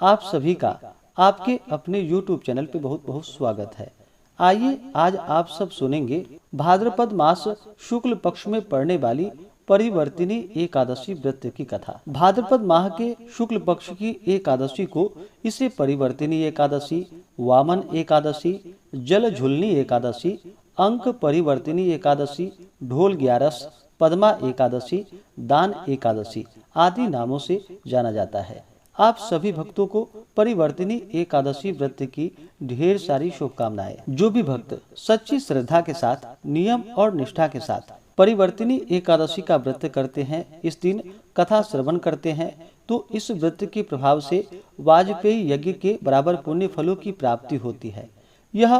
आप सभी का आपके अपने YouTube चैनल पे बहुत बहुत स्वागत है। आइए आज आप सब सुनेंगे भाद्रपद मास शुक्ल पक्ष में पड़ने वाली परिवर्तिनी एकादशी व्रत की कथा। भाद्रपद माह के शुक्ल पक्ष की एकादशी को इसे परिवर्तिनी एकादशी, वामन एकादशी, जल झुलनी एकादशी, अंक परिवर्तिनी एकादशी, ढोल ग्यारस, पद्मा एकादशी, दान एकादशी आदि नामों से जाना जाता है। आप सभी भक्तों को परिवर्तिनी एकादशी व्रत की ढेर सारी शुभकामनाएं। जो भी भक्त सच्ची श्रद्धा के साथ, नियम और निष्ठा के साथ परिवर्तिनी एकादशी का व्रत करते हैं, इस दिन कथा श्रवण करते हैं, तो इस व्रत के प्रभाव से वाजपेयी यज्ञ के बराबर पुण्य फलों की प्राप्ति होती है। यह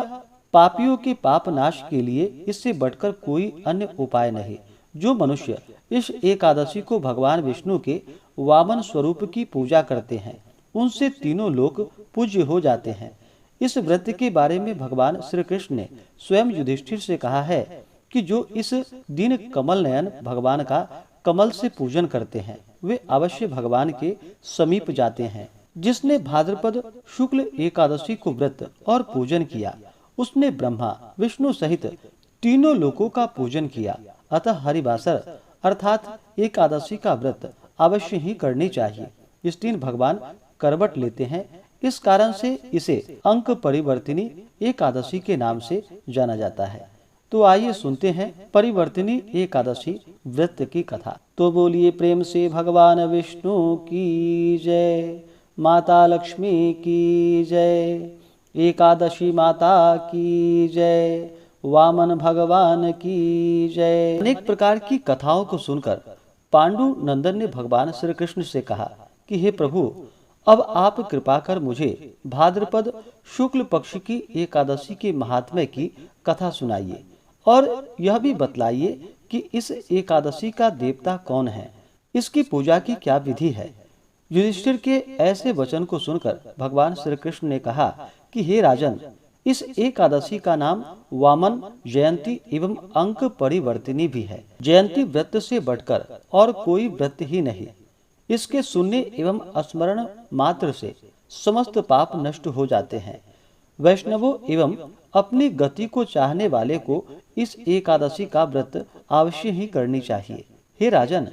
पापियों के पाप नाश के लिए इससे बढ़कर कोई अन्य उपाय नहीं। जो मनुष्य इस एकादशी को भगवान विष्णु के वामन स्वरूप की पूजा करते हैं, उनसे तीनों लोक पूज्य हो जाते हैं। इस व्रत के बारे में भगवान श्री कृष्ण ने स्वयं युधिष्ठिर से कहा है कि जो इस दिन कमल नयन भगवान का कमल से पूजन करते हैं, वे अवश्य भगवान के समीप जाते हैं। जिसने भाद्रपद शुक्ल एकादशी को व्रत और पूजन किया, उसने ब्रह्मा विष्णु सहित तीनों लोकों का पूजन किया। अतः हरिवासर अर्थात एकादशी का व्रत अवश्य ही करनी चाहिए। इस दिन भगवान करवट लेते हैं, इस कारण से इसे अंक परिवर्तिनी एकादशी के नाम से जाना जाता है। तो आइए सुनते हैं परिवर्तिनी एकादशी व्रत की कथा। तो बोलिए प्रेम से भगवान विष्णु की जय, माता लक्ष्मी की जय, एकादशी माता की जय, वामन भगवान की जय। अनेक प्रकार की कथाओं को सुनकर पांडु नंदन ने भगवान श्री कृष्ण से कहा कि हे प्रभु, अब आप कृपा कर मुझे भाद्रपद शुक्ल पक्ष की एकादशी के महात्म्य की कथा सुनाइए और यह भी बतलाइए कि इस एकादशी का देवता कौन है, इसकी पूजा की क्या विधि है। युधिष्ठिर के ऐसे वचन को सुनकर भगवान श्री कृष्ण ने कहा कि हे राजन, इस एकादशी का नाम वामन, जयंती एवं अंक परिवर्तिनी भी है। जयंती व्रत से बढ़कर और कोई व्रत ही नहीं। इसके सुनने एवं स्मरण मात्र से समस्त पाप नष्ट हो जाते हैं। वैष्णवों एवं अपनी गति को चाहने वाले को इस एकादशी का व्रत अवश्य ही करनी चाहिए। हे राजन,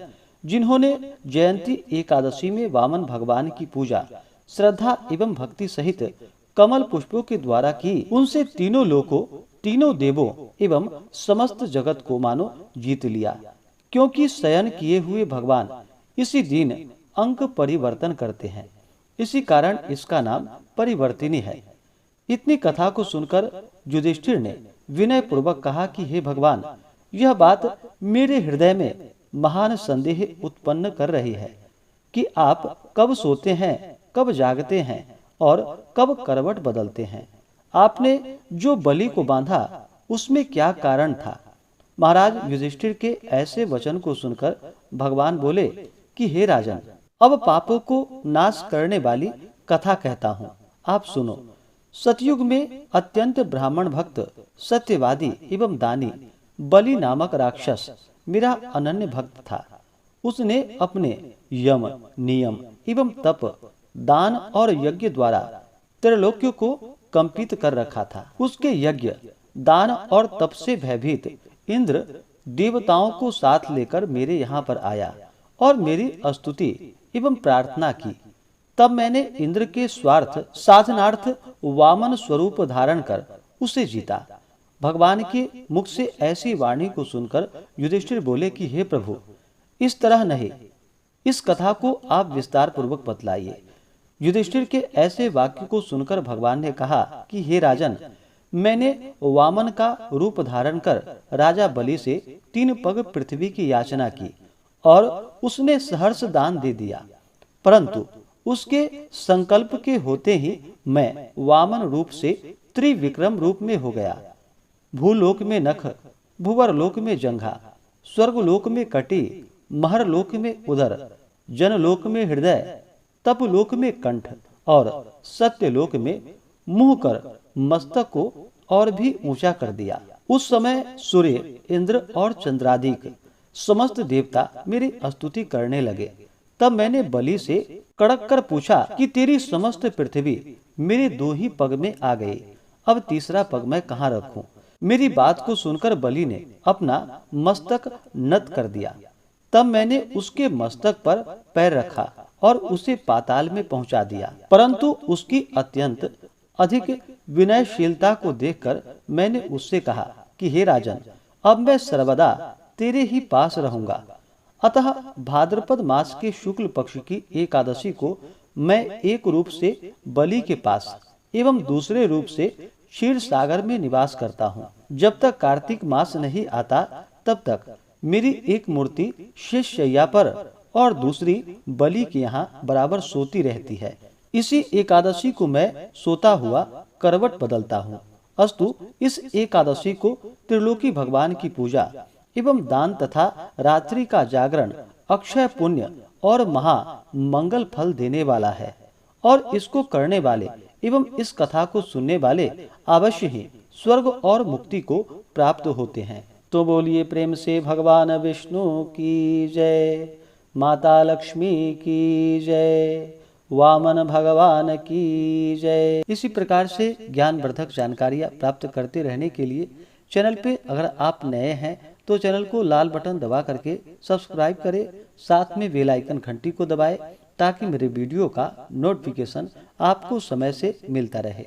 जिन्होंने जयंती एकादशी में वामन भगवान की पूजा श्रद्धा एवं भक्ति सहित कमल पुष्पों के द्वारा की, उनसे तीनों लोकों, तीनों देवों एवं समस्त जगत को मानो जीत लिया। क्योंकि शयन किए हुए भगवान इसी दिन अंक परिवर्तन करते हैं, इसी कारण इसका नाम परिवर्तिनी है। इतनी कथा को सुनकर युधिष्ठिर ने विनय पूर्वक कहा कि हे भगवान, यह बात मेरे हृदय में महान संदेह उत्पन्न कर रही है कि आप कब सोते हैं, कब जागते हैं और कब करवट बदलते हैं। आपने जो बलि को बांधा, उसमें क्या कारण था। महाराज युधिष्ठिर के ऐसे वचन को सुनकर भगवान बोले कि हे राजन, अब पापों को नाश करने वाली कथा कहता हूँ, आप सुनो। सतयुग में अत्यंत ब्राह्मण भक्त, सत्यवादी एवं दानी बलि नामक राक्षस मेरा अनन्य भक्त था। उसने अपने यम, नियम एवं तप, दान और यज्ञ द्वारा त्रिलोक्यों को कंपित कर रखा था। उसके यज्ञ, दान और तप से भयभीत इंद्र देवताओं को साथ लेकर मेरे यहाँ पर आया और मेरी स्तुति एवं प्रार्थना की। तब मैंने इंद्र के स्वार्थ साधनार्थ वामन स्वरूप धारण कर उसे जीता। भगवान के मुख से ऐसी वाणी को सुनकर युधिष्ठिर बोले कि हे प्रभु, इस तरह नहीं, इस कथा को आप विस्तार पूर्वक बतलाइए। युधिष्ठिर के ऐसे वाक्य को सुनकर भगवान ने कहा कि हे राजन, मैंने वामन का रूप धारण कर राजा बलि से 3 पग पृथ्वी की याचना की और उसने सहर्ष दान दे दिया। परंतु उसके संकल्प के होते ही मैं वामन रूप से त्रिविक्रम रूप में हो गया। भूलोक में नख, भुवरलोक में जंघा, स्वर्गलोक में कटी, महरलोक में उदर, जनलोक में हृदय, तपलोक में कंठ और सत्यलोक में मुंह कर मस्तक को और भी ऊंचा कर दिया। उस समय सूर्य, इंद्र और चंद्रादिक समस्त देवता मेरी स्तुति करने लगे। तब मैंने बलि से कड़क कर पूछा कि तेरी समस्त पृथ्वी मेरे 2 ही पग में आ गई, अब तीसरा पग मैं कहाँ रखूं? मेरी बात को सुनकर बलि ने अपना मस्तक नत कर दिया। तब मैंने उसके मस्तक पर पैर रखा और उसे पाताल में पहुंचा दिया, परंतु उसकी अत्यंत अधिक विनयशीलता को देखकर मैंने उससे कहा कि हे राजन, अब मैं सर्वदा तेरे ही पास रहूंगा। अतः भाद्रपद मास के शुक्ल पक्ष की एकादशी को मैं एक रूप से बलि के पास एवं दूसरे रूप से क्षीर सागर में निवास करता हूँ। जब तक कार्तिक मास नहीं आता तब तक मेरी एक मूर्ति शेष शैया पर और दूसरी बलि के यहाँ बराबर सोती रहती है। इसी एकादशी को मैं सोता हुआ करवट बदलता हूँ। अस्तु, इस एकादशी को त्रिलोकी भगवान की पूजा एवं दान तथा रात्रि का जागरण अक्षय पुण्य और महा मंगल फल देने वाला है, और इसको करने वाले एवं इस कथा को सुनने वाले अवश्य ही स्वर्ग और मुक्ति को प्राप्त होते हैं। तो बोलिए प्रेम से भगवान विष्णु की जय, माता लक्ष्मी की जय, वामन भगवान की जय। इसी प्रकार से ज्ञानवर्धक जानकारियाँ प्राप्त करते रहने के लिए चैनल पे अगर आप नए हैं तो चैनल को लाल बटन दबा करके सब्सक्राइब करें, साथ में बेल आइकन घंटी को दबाएं ताकि मेरे वीडियो का नोटिफिकेशन आपको समय से मिलता रहे।